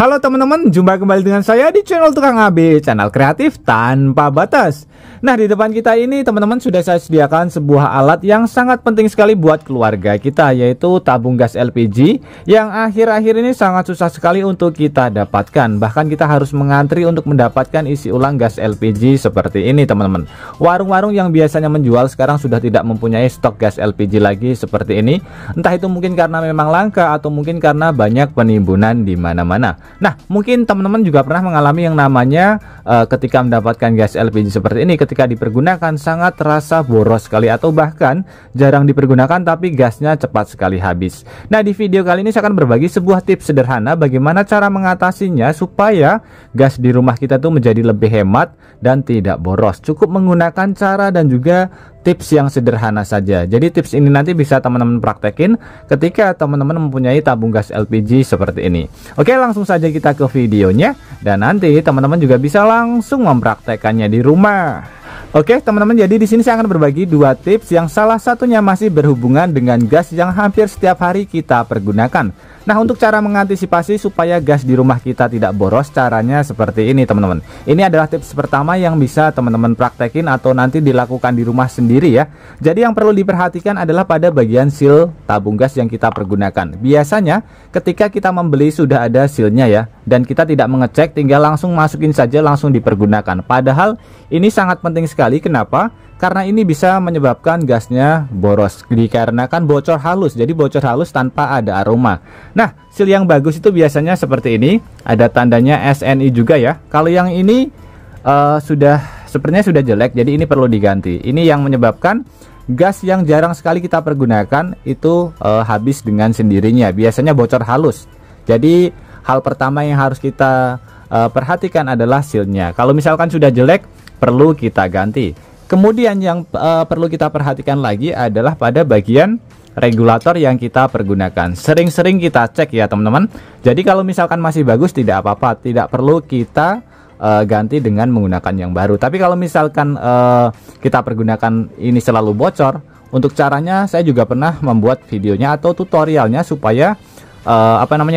Halo teman-teman, jumpa kembali dengan saya di channel Tukang AB, channel kreatif tanpa batas. Nah, di depan kita ini teman-teman sudah saya sediakan sebuah alat yang sangat penting sekali buat keluarga kita, yaitu tabung gas LPG yang akhir-akhir ini sangat susah sekali untuk kita dapatkan. Bahkan kita harus mengantri untuk mendapatkan isi ulang gas LPG seperti ini teman-teman. Warung-warung yang biasanya menjual sekarang sudah tidak mempunyai stok gas LPG lagi seperti ini. Entah itu mungkin karena memang langka atau mungkin karena banyak penimbunan di mana-mana. Nah, mungkin teman-teman juga pernah mengalami yang namanya ketika mendapatkan gas LPG seperti ini, ketika dipergunakan sangat terasa boros sekali atau bahkan jarang dipergunakan tapi gasnya cepat sekali habis. Nah, di video kali ini saya akan berbagi sebuah tips sederhana bagaimana cara mengatasinya supaya gas di rumah kita tuh menjadi lebih hemat dan tidak boros. Cukup menggunakan cara dan juga tips yang sederhana saja. Jadi tips ini nanti bisa teman-teman praktekin ketika teman-teman mempunyai tabung gas LPG seperti ini. Oke, langsung saja kita ke videonya dan nanti teman-teman juga bisa langsung mempraktekannya di rumah. Oke teman-teman, jadi di sini saya akan berbagi dua tips yang salah satunya masih berhubungan dengan gas yang hampir setiap hari kita pergunakan. Nah, untuk cara mengantisipasi supaya gas di rumah kita tidak boros, caranya seperti ini teman-teman. Ini adalah tips pertama yang bisa teman-teman praktekin atau nanti dilakukan di rumah sendiri ya. Jadi yang perlu diperhatikan adalah pada bagian seal tabung gas yang kita pergunakan. Biasanya ketika kita membeli sudah ada sealnya ya, dan kita tidak mengecek, tinggal langsung masukin saja, langsung dipergunakan. Padahal ini sangat penting sekali. Kenapa? Karena ini bisa menyebabkan gasnya boros dikarenakan bocor halus. Jadi bocor halus tanpa ada aroma. Nah, seal yang bagus itu biasanya seperti ini, ada tandanya SNI juga ya. Kalau yang ini sepertinya sudah jelek, jadi ini perlu diganti. Ini yang menyebabkan gas yang jarang sekali kita pergunakan itu habis dengan sendirinya. Biasanya bocor halus. Jadi hal pertama yang harus kita perhatikan adalah sealnya. Kalau misalkan sudah jelek, perlu kita ganti. Kemudian yang perlu kita perhatikan lagi adalah pada bagian regulator yang kita pergunakan. Sering-sering kita cek ya teman-teman. Jadi kalau misalkan masih bagus tidak apa-apa, tidak perlu kita ganti dengan menggunakan yang baru. Tapi kalau misalkan kita pergunakan ini selalu bocor, untuk caranya saya juga pernah membuat videonya atau tutorialnya supaya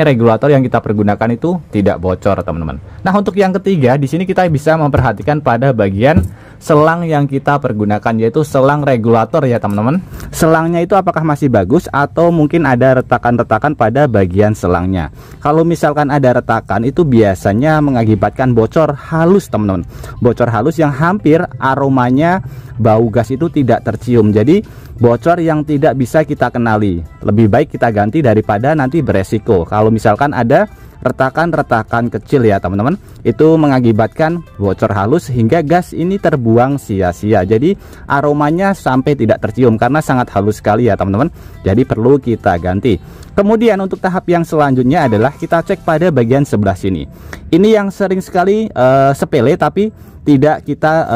regulator yang kita pergunakan itu tidak bocor teman-teman. Nah, untuk yang ketiga di sini kita bisa memperhatikan pada bagian selang yang kita pergunakan, yaitu selang regulator ya teman-teman. Selangnya itu apakah masih bagus atau mungkin ada retakan-retakan pada bagian selangnya. Kalau misalkan ada retakan, itu biasanya mengakibatkan bocor halus teman-teman. Bocor halus yang hampir aromanya bau gas itu tidak tercium. Jadi bocor yang tidak bisa kita kenali. Lebih baik kita ganti daripada nanti beresiko kalau misalkan ada retakan-retakan kecil ya teman-teman. Itu mengakibatkan bocor halus hingga gas ini terbuang sia-sia. Jadi aromanya sampai tidak tercium karena sangat halus sekali ya teman-teman. Jadi perlu kita ganti. Kemudian untuk tahap yang selanjutnya adalah kita cek pada bagian sebelah sini. Ini yang sering sekali sepele tapi tidak kita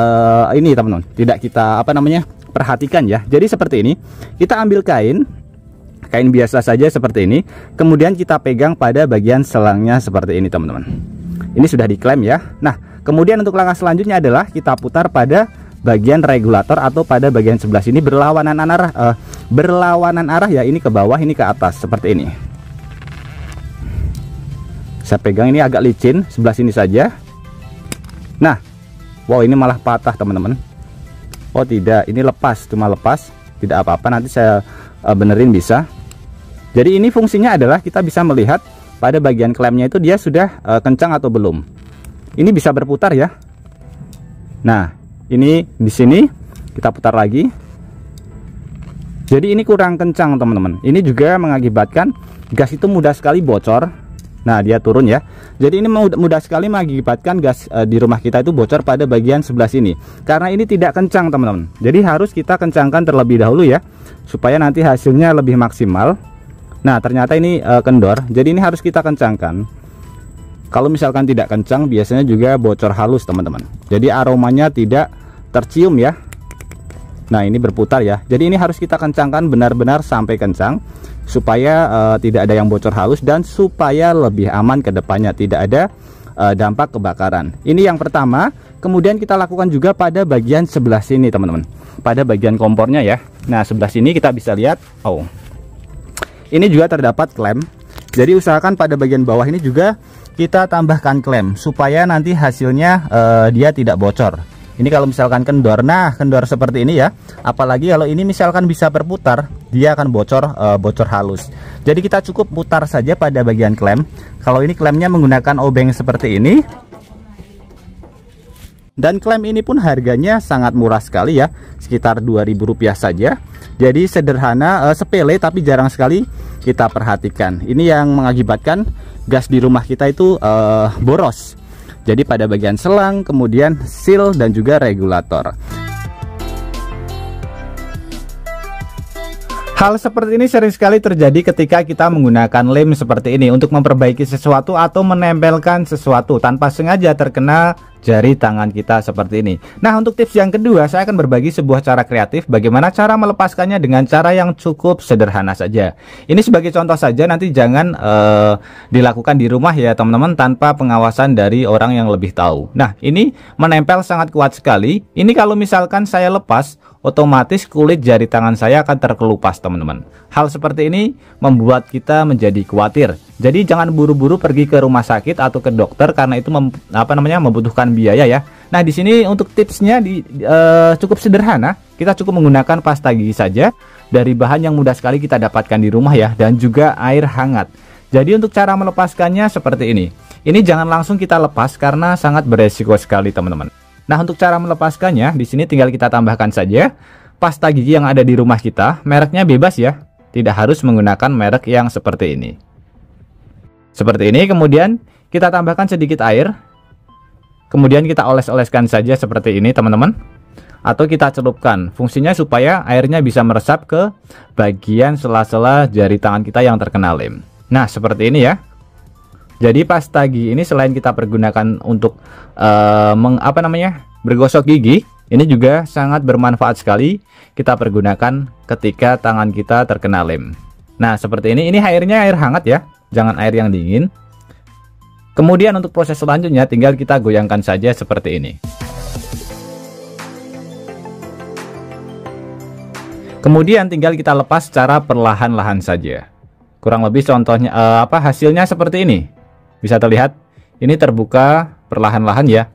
ini teman-teman, tidak kita perhatikan ya. Jadi seperti ini, kita ambil kain biasa saja seperti ini, kemudian kita pegang pada bagian selangnya seperti ini teman-teman. Ini sudah diklem ya. Nah, kemudian untuk langkah selanjutnya adalah kita putar pada bagian regulator atau pada bagian sebelah sini berlawanan arah ya. Ini ke bawah, ini ke atas seperti ini. Saya pegang, ini agak licin, sebelah sini saja. Nah, wow, ini malah patah teman-teman. Oh tidak, ini lepas, cuma lepas, tidak apa-apa, nanti saya benerin bisa. Jadi ini fungsinya adalah kita bisa melihat pada bagian klemnya itu dia sudah kencang atau belum. Ini bisa berputar ya. Nah, ini di sini kita putar lagi. Jadi ini kurang kencang teman-teman. Ini juga mengakibatkan gas itu mudah sekali bocor. Nah, dia turun ya. Jadi ini mudah sekali mengakibatkan gas di rumah kita itu bocor pada bagian sebelah sini. Karena ini tidak kencang teman-teman. Jadi harus kita kencangkan terlebih dahulu ya, supaya nanti hasilnya lebih maksimal. Nah, ternyata ini kendor. Jadi ini harus kita kencangkan. Kalau misalkan tidak kencang, biasanya juga bocor halus teman-teman. Jadi aromanya tidak tercium ya. Nah, ini berputar ya. Jadi ini harus kita kencangkan benar-benar sampai kencang, supaya tidak ada yang bocor halus dan supaya lebih aman ke depannya, tidak ada dampak kebakaran. Ini yang pertama. Kemudian kita lakukan juga pada bagian sebelah sini teman-teman, pada bagian kompornya ya. Nah, sebelah sini kita bisa lihat, oh, ini juga terdapat klem. Jadi usahakan pada bagian bawah ini juga kita tambahkan klem supaya nanti hasilnya dia tidak bocor. Ini kalau misalkan kendor, nah kendor seperti ini ya. Apalagi kalau ini misalkan bisa berputar, dia akan bocor halus. Jadi kita cukup putar saja pada bagian klem. Kalau ini klemnya menggunakan obeng seperti ini. Dan klem ini pun harganya sangat murah sekali ya, sekitar Rp2.000 saja. Jadi sederhana, sepele tapi jarang sekali kita perhatikan. Ini yang mengakibatkan gas di rumah kita itu boros. Jadi pada bagian selang, kemudian seal dan juga regulator. Hal seperti ini sering sekali terjadi ketika kita menggunakan lem seperti ini untuk memperbaiki sesuatu atau menempelkan sesuatu tanpa sengaja terkena jari tangan kita seperti ini. Nah, untuk tips yang kedua, saya akan berbagi sebuah cara kreatif bagaimana cara melepaskannya dengan cara yang cukup sederhana saja. Ini sebagai contoh saja, nanti jangan dilakukan di rumah ya teman-teman, tanpa pengawasan dari orang yang lebih tahu. Nah, ini menempel sangat kuat sekali. Ini kalau misalkan saya lepas, otomatis kulit jari tangan saya akan terkelupas teman-teman. Hal seperti ini membuat kita menjadi khawatir. Jadi jangan buru-buru pergi ke rumah sakit atau ke dokter karena itu membutuhkan biaya ya. Nah, di sini untuk tipsnya cukup sederhana. Kita cukup menggunakan pasta gigi saja dari bahan yang mudah sekali kita dapatkan di rumah ya, dan juga air hangat. Jadi untuk cara melepaskannya seperti ini. Ini jangan langsung kita lepas karena sangat beresiko sekali teman-teman. Nah, untuk cara melepaskannya di sini tinggal kita tambahkan saja pasta gigi yang ada di rumah kita. Mereknya bebas ya. Tidak harus menggunakan merek yang seperti ini. Seperti ini, kemudian kita tambahkan sedikit air. Kemudian kita oles-oleskan saja seperti ini teman-teman. Atau kita celupkan. Fungsinya supaya airnya bisa meresap ke bagian sela-sela jari tangan kita yang terkena lem. Nah, seperti ini ya. Jadi pasta gigi ini selain kita pergunakan untuk bergosok gigi, ini juga sangat bermanfaat sekali kita pergunakan ketika tangan kita terkena lem. Nah, seperti ini. Ini airnya air hangat ya, jangan air yang dingin. Kemudian untuk proses selanjutnya tinggal kita goyangkan saja seperti ini. Kemudian tinggal kita lepas secara perlahan-lahan saja. Kurang lebih contohnya hasilnya seperti ini. Bisa terlihat ini terbuka perlahan-lahan ya.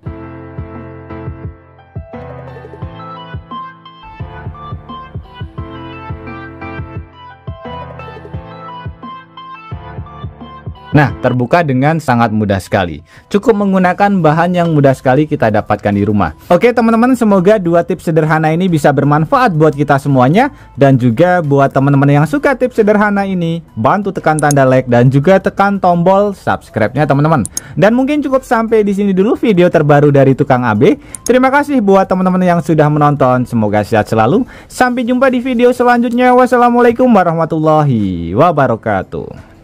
Nah, terbuka dengan sangat mudah sekali. Cukup menggunakan bahan yang mudah sekali kita dapatkan di rumah. Oke teman-teman, semoga dua tips sederhana ini bisa bermanfaat buat kita semuanya. Dan juga buat teman-teman yang suka tips sederhana ini, bantu tekan tanda like dan juga tekan tombol subscribe-nya teman-teman. Dan mungkin cukup sampai di sini dulu video terbaru dari Tukang AB. Terima kasih buat teman-teman yang sudah menonton. Semoga sehat selalu. Sampai jumpa di video selanjutnya. Wassalamualaikum warahmatullahi wabarakatuh.